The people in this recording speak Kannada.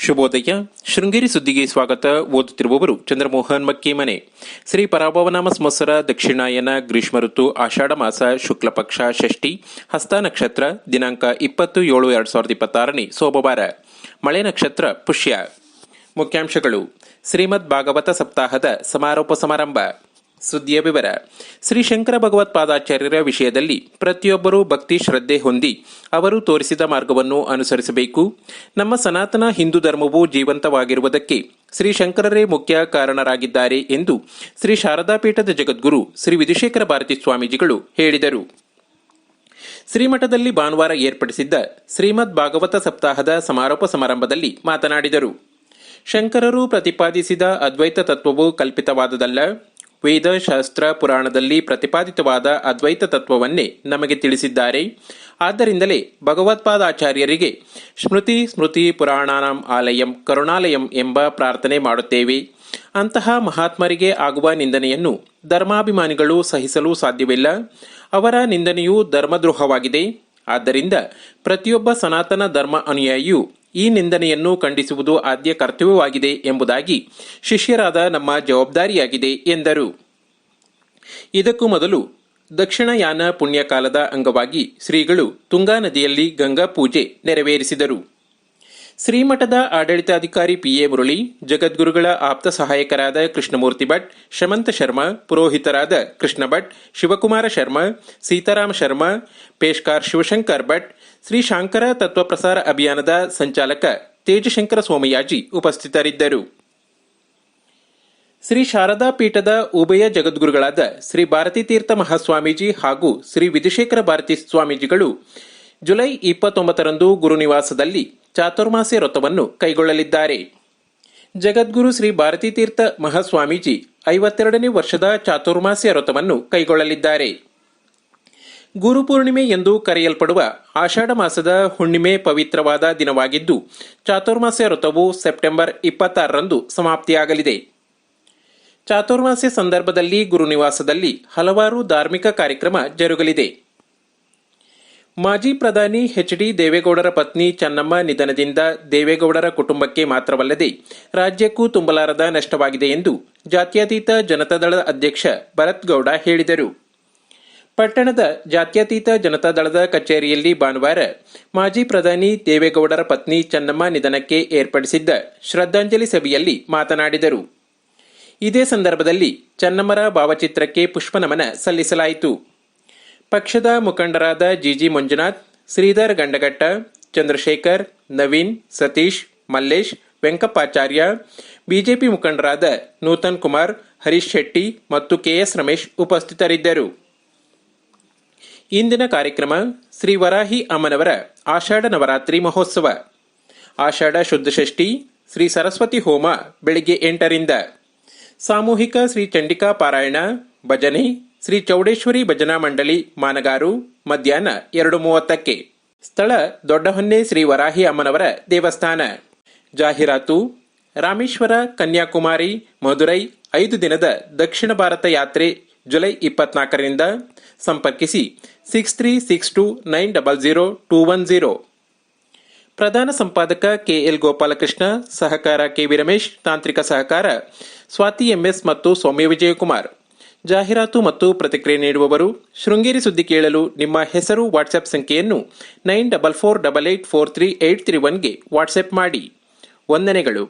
ಶುಭೋದಯ. ಶೃಂಗೇರಿ ಸುದ್ದಿಗೆ ಸ್ವಾಗತ. ಓದುತ್ತಿರುವವರು ಚಂದ್ರಮೋಹನ್ ಮಕ್ಕಿಮನೆ. ಶ್ರೀ ಪರಾಭವನಾಮ ಸಂವತ್ಸರ ದಕ್ಷಿಣಾಯನ ಗ್ರೀಷ್ಮ ಋತು ಆಷಾಢ ಮಾಸ ಶುಕ್ಲ ಪಕ್ಷ ಷಷ್ಠಿ ಹಸ್ತ ನಕ್ಷತ್ರ ದಿನಾಂಕ 20/7/2026 ಸೋಮವಾರ. ಮಳೆ ನಕ್ಷತ್ರ ಪುಷ್ಯ. ಮುಖ್ಯಾಂಶಗಳು. ಶ್ರೀಮದ್ ಭಾಗವತ ಸಪ್ತಾಹದ ಸಮಾರೋಪ ಸಮಾರಂಭ. ಸುದ್ದಿಯ ವಿವರ. ಶ್ರೀ ಶಂಕರ ಭಗವತ್ಪಾದಾಚಾರ್ಯರ ವಿಷಯದಲ್ಲಿ ಪ್ರತಿಯೊಬ್ಬರೂ ಭಕ್ತಿ ಶ್ರದ್ಧೆ ಹೊಂದಿ ಅವರು ತೋರಿಸಿದ ಮಾರ್ಗವನ್ನು ಅನುಸರಿಸಬೇಕು. ನಮ್ಮ ಸನಾತನ ಹಿಂದೂ ಧರ್ಮವು ಜೀವಂತವಾಗಿರುವುದಕ್ಕೆ ಶ್ರೀ ಶಂಕರರೇ ಮುಖ್ಯ ಕಾರಣರಾಗಿದ್ದಾರೆ ಎಂದು ಶ್ರೀ ಶಾರದಾ ಪೀಠದ ಜಗದ್ಗುರು ಶ್ರೀ ವಿಧುಶೇಖರ ಭಾರತಿ ಸ್ವಾಮೀಜಿಗಳು ಹೇಳಿದರು. ಶ್ರೀಮಠದಲ್ಲಿ ಭಾನುವಾರ ಏರ್ಪಡಿಸಿದ್ದ ಶ್ರೀಮದ್ ಭಾಗವತ ಸಪ್ತಾಹದ ಸಮಾರೋಪ ಸಮಾರಂಭದಲ್ಲಿ ಮಾತನಾಡಿದರು. ಶಂಕರರು ಪ್ರತಿಪಾದಿಸಿದ ಅದ್ವೈತ ತತ್ವವು ಕಲ್ಪಿತವಾದುದಲ್ಲ. ವೇದ, ಶಾಸ್ತ್ರ, ಪುರಾಣದಲ್ಲಿ ಪ್ರತಿಪಾದಿತವಾದ ಅದ್ವೈತ ತತ್ವವನ್ನೇ ನಮಗೆ ತಿಳಿಸಿದ್ದಾರೆ. ಆದ್ದರಿಂದಲೇ ಭಗವತ್ಪಾದಾಚಾರ್ಯರಿಗೆ ಸ್ಮೃತಿ ಪುರಾಣಾನಾಂ ಆಲಯಂ ಕರುಣಾಲಯಂ ಎಂಬ ಪ್ರಾರ್ಥನೆ ಮಾಡುತ್ತೇವೆ. ಅಂತಹ ಮಹಾತ್ಮರಿಗೆ ಆಗುವ ನಿಂದನೆಯನ್ನು ಧರ್ಮಾಭಿಮಾನಿಗಳು ಸಹಿಸಲು ಸಾಧ್ಯವಿಲ್ಲ. ಅವರ ನಿಂದನೆಯು ಧರ್ಮದ್ರೋಹವಾಗಿದೆ. ಆದ್ದರಿಂದ ಪ್ರತಿಯೊಬ್ಬ ಸನಾತನ ಧರ್ಮ ಅನುಯಾಯಿಯು ಈ ನಿಂದನೆಯನ್ನು ಖಂಡಿಸುವುದು ಆದ್ಯ ಕರ್ತವ್ಯವಾಗಿದೆ ಎಂಬುದಾಗಿ ಶಿಷ್ಯರಾದ ನಮ್ಮ ಜವಾಬ್ದಾರಿಯಾಗಿದೆ ಎಂದರು. ಇದಕ್ಕೂ ಮೊದಲು ದಕ್ಷಿಣಯಾನ ಪುಣ್ಯಕಾಲದ ಅಂಗವಾಗಿ ಶ್ರೀಗಳು ತುಂಗಾ ನದಿಯಲ್ಲಿ ಗಂಗಾ ಪೂಜೆ ನೆರವೇರಿಸಿದರು. ಶ್ರೀಮಠದ ಆಡಳಿತಾಧಿಕಾರಿ PA ಮುರಳಿ, ಜಗದ್ಗುರುಗಳ ಆಪ್ತ ಸಹಾಯಕರಾದ ಕೃಷ್ಣಮೂರ್ತಿ ಭಟ್, ಶಮಂತ ಶರ್ಮಾ, ಪುರೋಹಿತರಾದ ಕೃಷ್ಣ ಭಟ್, ಶಿವಕುಮಾರ ಶರ್ಮಾ, ಸೀತಾರಾಮ ಶರ್ಮಾ, ಪೇಶ್ಕಾರ್ ಶಿವಶಂಕರ್ ಭಟ್, ಶ್ರೀ ಶಾಂಕರ ತತ್ವ ಪ್ರಸಾರ ಅಭಿಯಾನದ ಸಂಚಾಲಕ ತೇಜಶಂಕರ ಸೋಮಯಾಜಿ ಉಪಸ್ಥಿತರಿದ್ದರು. ಶ್ರೀ ಶಾರದಾ ಪೀಠದ ಉಭಯ ಜಗದ್ಗುರುಗಳಾದ ಶ್ರೀ ಭಾರತೀ ತೀರ್ಥ ಮಹಾಸ್ವಾಮೀಜಿ ಹಾಗೂ ಶ್ರೀ ವಿಧುಶೇಖರ ಭಾರತಿ ಸ್ವಾಮೀಜಿಗಳು ಜುಲೈ 29ರಂದು ಗುರುನಿವಾಸದಲ್ಲಿ ಚಾತುರ್ಮಾಸ್ಯ ವ್ರತವನ್ನು ಕೈಗೊಳ್ಳಲಿದ್ದಾರೆ. ಜಗದ್ಗುರು ಶ್ರೀ ಭಾರತೀ ತೀರ್ಥ ಮಹಾಸ್ವಾಮೀಜಿ 52ನೇ ವರ್ಷದ ಚಾತುರ್ಮಾಸ್ಯ ವ್ರತವನ್ನು ಕೈಗೊಳ್ಳಲಿದ್ದಾರೆ. ಗುರುಪೂರ್ಣಿಮೆ ಎಂದು ಕರೆಯಲ್ಪಡುವ ಆಷಾಢ ಮಾಸದ ಹುಣ್ಣಿಮೆ ಪವಿತ್ರವಾದ ದಿನವಾಗಿದ್ದು, ಚಾತುರ್ಮಾಸ್ಯ ವ್ರತವು ಸೆಪ್ಟೆಂಬರ್ 26ರಂದು ಸಮಾಪ್ತಿಯಾಗಲಿದೆ. ಚಾತುರ್ಮಾಸ್ಯ ಸಂದರ್ಭದಲ್ಲಿ ಗುರುನಿವಾಸದಲ್ಲಿ ಹಲವಾರು ಧಾರ್ಮಿಕ ಕಾರ್ಯಕ್ರಮ ಜರುಗಲಿದೆ. ಮಾಜಿ ಪ್ರಧಾನಿ HD ದೇವೇಗೌಡರ ಪತ್ನಿ ಚೆನ್ನಮ್ಮ ನಿಧನದಿಂದ ದೇವೇಗೌಡರ ಕುಟುಂಬಕ್ಕೆ ಮಾತ್ರವಲ್ಲದೆ ರಾಜ್ಯಕ್ಕೂ ತುಂಬಲಾರದ ನಷ್ಟವಾಗಿದೆ ಎಂದು ಜಾತ್ಯತೀತ ಜನತಾದಳದ ಅಧ್ಯಕ್ಷ ಭರತ್ ಗೌಡ ಹೇಳಿದರು. ಪಟ್ಟಣದ ಜಾತ್ಯತೀತ ಜನತಾದಳದ ಕಚೇರಿಯಲ್ಲಿ ಭಾನುವಾರ ಮಾಜಿ ಪ್ರಧಾನಿ ದೇವೇಗೌಡರ ಪತ್ನಿ ಚೆನ್ನಮ್ಮ ನಿಧನಕ್ಕೆ ಏರ್ಪಡಿಸಿದ್ದ ಶ್ರದ್ಧಾಂಜಲಿ ಸಭೆಯಲ್ಲಿ ಮಾತನಾಡಿದರು. ಇದೇ ಸಂದರ್ಭದಲ್ಲಿ ಚೆನ್ನಮ್ಮರ ಭಾವಚಿತ್ರಕ್ಕೆ ಪುಷ್ಪನಮನ ಸಲ್ಲಿಸಲಾಯಿತು. ಪಕ್ಷದ ಮುಖಂಡರಾದ GG ಮಂಜುನಾಥ್, ಶ್ರೀಧರ್ ಗಂಡಗಟ್ಟ, ಚಂದ್ರಶೇಖರ್, ನವೀನ್, ಸತೀಶ್, ಮಲ್ಲೇಶ್, ವೆಂಕಪ್ಪಾಚಾರ್ಯ, ಬಿಜೆಪಿ ಮುಖಂಡರಾದ ನೂತನ್ ಕುಮಾರ್, ಹರೀಶ್ ಶೆಟ್ಟಿ ಮತ್ತು KS ರಮೇಶ್ ಉಪಸ್ಥಿತರಿದ್ದರು. ಇಂದಿನ ಕಾರ್ಯಕ್ರಮ ಶ್ರೀ ವರಾಹಿ ಅಮ್ಮನವರ ಆಷಾಢ ನವರಾತ್ರಿ ಮಹೋತ್ಸವ. ಆಷಾಢ ಶುದ್ಧ ಷಷ್ಠಿ ಶ್ರೀ ಸರಸ್ವತಿ ಹೋಮ ಬೆಳಿಗ್ಗೆ 8ರಿಂದ, ಸಾಮೂಹಿಕ ಶ್ರೀ ಚಂಡಿಕಾ ಪಾರಾಯಣ, ಭಜನೆ ಶ್ರೀ ಚೌಡೇಶ್ವರಿ ಭಜನಾ ಮಂಡಳಿ ಮಾನಗಾರು ಮಧ್ಯಾಹ್ನ 2:30ಕ್ಕೆ. ಸ್ಥಳ ದೊಡ್ಡಹೊನ್ನೆ ಶ್ರೀ ವರಾಹಿ ಅಮ್ಮನವರ ದೇವಸ್ಥಾನ. ಜಾಹೀರಾತು. ರಾಮೇಶ್ವರ, ಕನ್ಯಾಕುಮಾರಿ, ಮಧುರೈ 5 ದಿನದ ದಕ್ಷಿಣ ಭಾರತ ಯಾತ್ರೆ ಜುಲೈ 24ರಿಂದ. ಸಂಪರ್ಕಿಸಿ 6362900210. ಪ್ರಧಾನ ಸಂಪಾದಕ KL ಗೋಪಾಲಕೃಷ್ಣ, ಸಹಕಾರ KV ರಮೇಶ್, ತಾಂತ್ರಿಕ ಸಹಕಾರ ಸ್ವಾತಿ MS ಮತ್ತು ಸೌಮ್ಯ ವಿಜಯಕುಮಾರ್. ಜಾಹೀರಾತು ಮತ್ತು ಪ್ರತಿಕ್ರಿಯೆ ನೀಡುವವರು ಶೃಂಗೇರಿ ಸುದ್ದಿ ಕೇಳಲು ನಿಮ್ಮ ಹೆಸರು ವಾಟ್ಸ್ಆಪ್ ಸಂಖ್ಯೆಯನ್ನು 9448843831ಗೆ ವಾಟ್ಸ್ಆಪ್ ಮಾಡಿ. ವಂದನೆಗಳು.